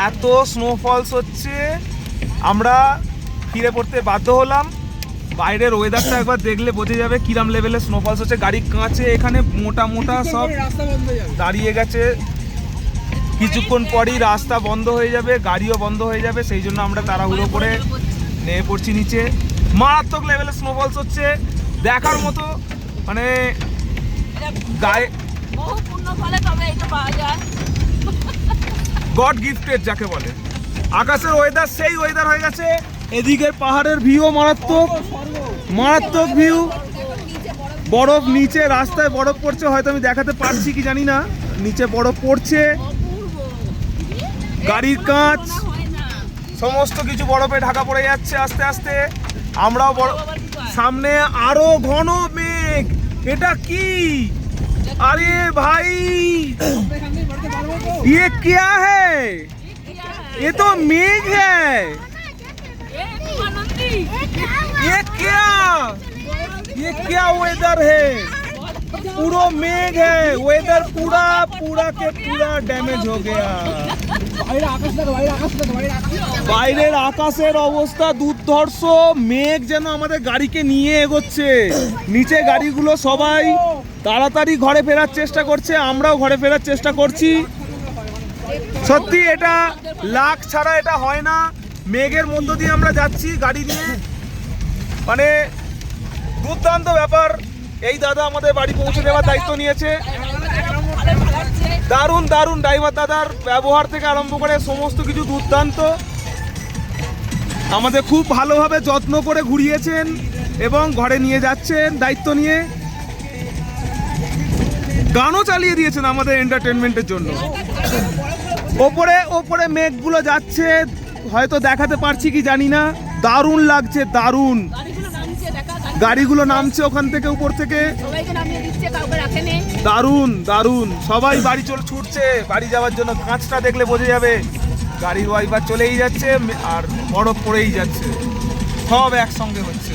এত স্নোফলস হচ্ছে, আমরা ফিরে পড়তে বাধ্য হলাম। বাইরের ওয়েদারটা একবার দেখলে বোঝা যাবে কিরাম লেভেলের স্নোফলস হচ্ছে। গাড়ির কাঁচে এখানে মোটা মোটা সব দাঁড়িয়ে গেছে, কিছুক্ষণ পরই রাস্তা বন্ধ হয়ে যাবে, গাড়িও বন্ধ হয়ে যাবে। সেই জন্য আমরা তাড়াহুড়ো করে নেমে পড়ছি নিচে। মারাত্মক লেভেলের স্নোফলস হচ্ছে, দেখার মতো, মানে গায়ে গড গিফটেড যাকে বলে। আকাশের ওয়েদার সেই ওয়েদার হয়ে গেছে। এদিকের পাহাড়ের ভিউ মারাত্মক, মারাত্মক ভিউ। বরফ নিচে, রাস্তায় বরফ পড়ছে, হয়তো আমি দেখাতে পারছি কি জানি না, নিচে বরফ পড়ছে, গাড়ির কাঁচ সমস্ত কিছু বরফে ঢাকা পড়ে যাচ্ছে আস্তে আস্তে। আমরাও সামনে আরো ঘন মেঘ। এটা কি? अरे भाई ये क्या है? ये तो मेघ है। ये क्या वेदर है? पूरा मेघ है, वेदर पूरा पूरा के पूरा डैमेज हो गया। বাইরের আকাশের অবস্থা দুর্ধর্ষ। মেঘ যেন আমাদের গাড়িকে নিয়ে এগোচ্ছে। নিচে গাড়িগুলো সবাই তাড়াতাড়ি ঘরে ফেরার চেষ্টা করছে, আমরাও ঘরে ফেরার চেষ্টা করছি। সত্যি এটা লাক ছাড়া এটা হয় না। মেঘের মধ্য দিয়ে আমরা যাচ্ছি গাড়ি নিয়ে, মানে দুর্দান্ত ব্যাপার। এই দাদা আমাদের বাড়ি পৌঁছে দেওয়ার দায়িত্ব নিয়েছে। দারুণ দারুণ, ড্রাইভার দাদার ব্যবহার থেকে আরম্ভ করে সমস্ত কিছু দুর্দান্ত। আমাদের খুব ভালোভাবে যত্ন করে ঘুরিয়েছেন এবং ঘরে নিয়ে যাচ্ছেন দায়িত্ব নিয়ে। গানও চালিয়ে দিয়েছেন আমাদের এন্টারটেনমেন্টের জন্য। ওপরে ওপরে মেঘগুলো যাচ্ছে, হয়তো দেখাতে পারছি কি জানি না। দারুণ লাগছে, দারুণ। গাড়িগুলো নামছে ওখান থেকে, উপর থেকে। দারুণ দারুণ, সবাই বাড়ি ছুটছে বাড়ি যাওয়ার জন্য। কাঁচটা দেখলে বোঝা যাবে গাড়ির ওয়াইপার চলেই যাচ্ছে আর বরফ পড়েই যাচ্ছে, সব একসঙ্গে হচ্ছে।